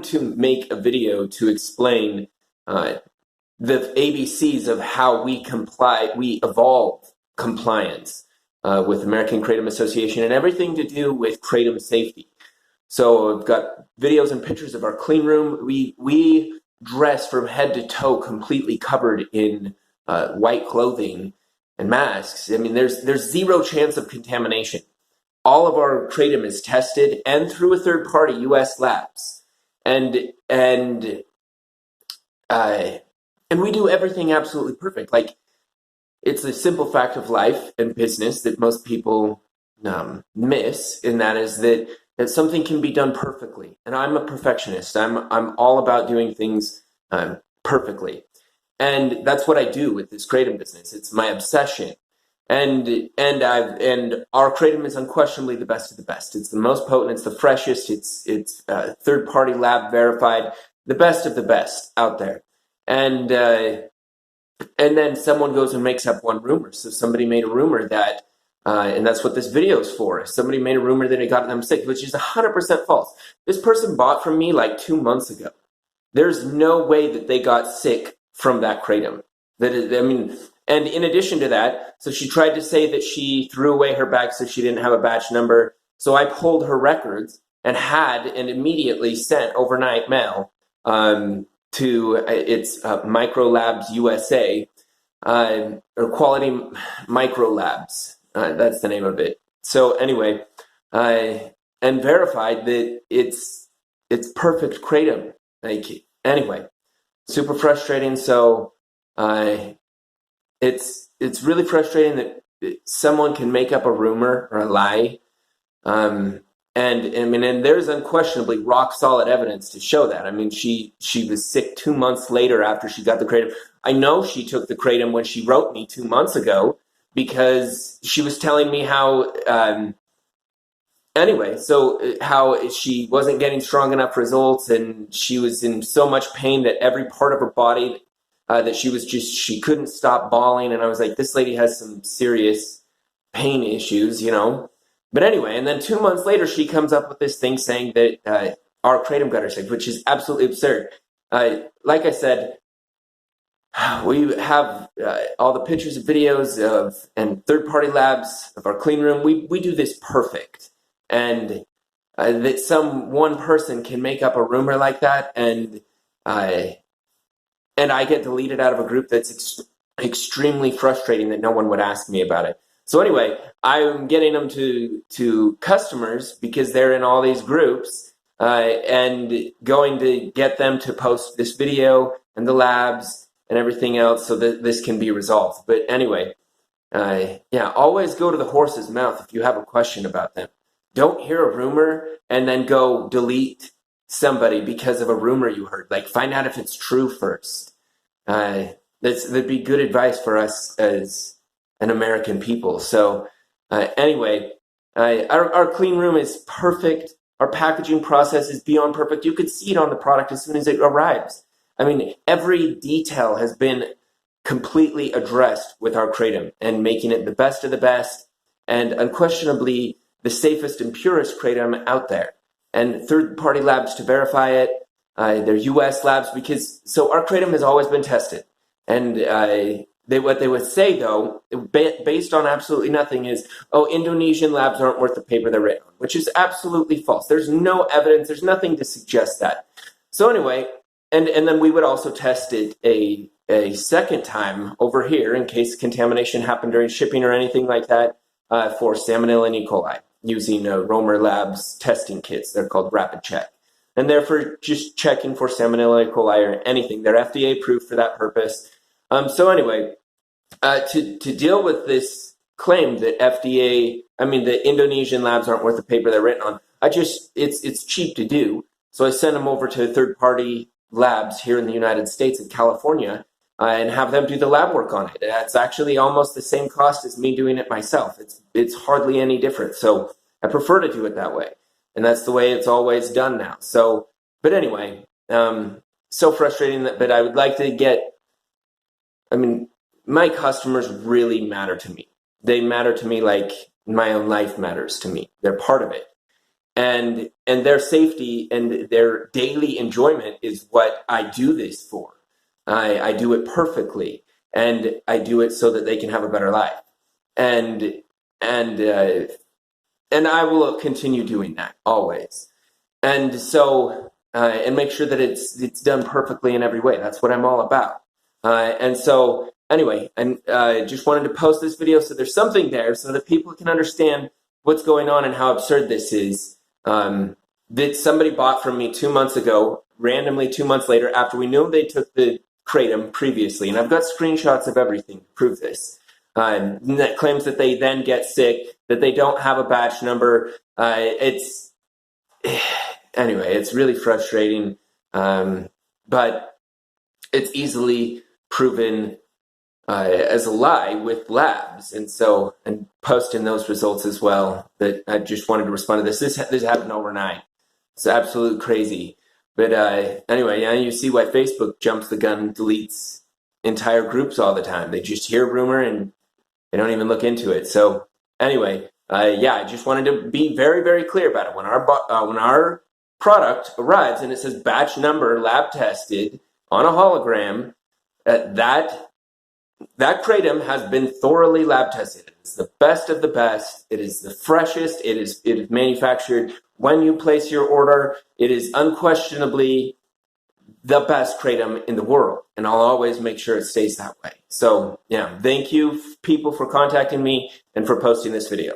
to make a video to explain the ABCs of how we evolve compliance with American Kratom Association and everything to do with kratom safety. So I've got videos and pictures of our clean room. We dress from head to toe completely covered in white clothing and masks. I mean, there's zero chance of contamination. All of our kratom is tested and through a third party, U.S. labs, and we do everything absolutely perfect. Like, it's a simple fact of life and business that most people miss, and that is that something can be done perfectly. And I'm a perfectionist. I'm all about doing things perfectly, and that's what I do with this kratom business. It's my obsession. And our kratom is unquestionably the best of the best. It's the most potent. It's the freshest. It's third party lab verified. The best of the best out there. And then someone goes and makes up one rumor. So somebody made a rumor that, and that's what this video is for. Somebody made a rumor that it got them sick, which is 100% false. This person bought from me like 2 months ago. There's no way that they got sick from that kratom. And in addition to that, so she tried to say that she threw away her bag so she didn't have a batch number. So I pulled her records and immediately sent overnight mail to its Micro Labs USA, or Quality Micro Labs. That's the name of it. So anyway, and verified that it's perfect kratom. Like, anyway, super frustrating. So it's really frustrating that someone can make up a rumor or a lie. And there's unquestionably rock solid evidence to show that. I mean, she was sick 2 months later after she got the kratom. I know she took the kratom when she wrote me 2 months ago because she was telling me how, how she wasn't getting strong enough results and she was in so much pain that every part of her body that she couldn't stop bawling. And I was like, this lady has some serious pain issues, you know? But anyway, and then 2 months later, she comes up with this thing saying that our kratom got her sick, which is absolutely absurd. Like I said, we have all the pictures and videos and third-party labs of our clean room. We do this perfect. And that one person can make up a rumor like that, and I get deleted out of a group that's extremely frustrating that no one would ask me about it. So anyway, I'm getting them to customers because they're in all these groups and going to get them to post this video and the labs and everything else so that this can be resolved. But anyway, always go to the horse's mouth if you have a question about them. Don't hear a rumor and then go delete somebody because of a rumor you heard. Like, find out if it's true first. That'd be good advice for us as an American people. So anyway, our clean room is perfect. Our packaging process is beyond perfect. You could see it on the product as soon as it arrives. I mean, every detail has been completely addressed with our kratom and making it the best of the best and unquestionably the safest and purest kratom out there. And third-party labs to verify it. They're U.S. labs so our kratom has always been tested. And what they would say, though, based on absolutely nothing, is, Indonesian labs aren't worth the paper they're written on, which is absolutely false. There's no evidence. There's nothing to suggest that. So anyway, and then we would also test it a second time over here in case contamination happened during shipping or anything like that for Salmonella and E. coli using Romer Labs testing kits. They're called Rapid Check. And they're for just checking for Salmonella, E. coli, or anything. They're FDA approved for that purpose. So anyway, to deal with this claim that the Indonesian labs aren't worth the paper they're written on, it's cheap to do. So I send them over to third-party labs here in the United States in California and have them do the lab work on it. It's actually almost the same cost as me doing it myself. It's hardly any different. So I prefer to do it that way. And that's the way it's always done now. So, but anyway, so frustrating but I would like to my customers really matter to me. They matter to me like my own life matters to me. They're part of it. and their safety and their daily enjoyment is what I do this for. I do it perfectly, and I do it so that they can have a better life, and and uh, and I will continue doing that always. And so and make sure that it's done perfectly in every way. That's what I'm all about. And so anyway, and just wanted to post this video so there's something there so that people can understand what's going on and how absurd this is. That somebody bought from me 2 months ago, randomly 2 months later, after we knew they took the kratom previously, and I've got screenshots of everything to prove this. That claims that they then get sick, that they don't have a batch number. It's anyway, it's really frustrating, but it's easily proven as a lie with labs, and posting those results as well. That I just wanted to respond to this. This happened overnight. It's absolute crazy. But anyway, yeah, you see why Facebook jumps the gun and deletes entire groups all the time. They just hear rumor and they don't even look into it. So anyway, yeah, I just wanted to be very, very clear about it. When our product arrives and it says batch number lab tested on a hologram, that kratom has been thoroughly lab tested. It's the best of the best. It is the freshest. It is manufactured when you place your order. It is unquestionably the best kratom in the world, and I'll always make sure it stays that way. So yeah, thank you people for contacting me and for posting this video.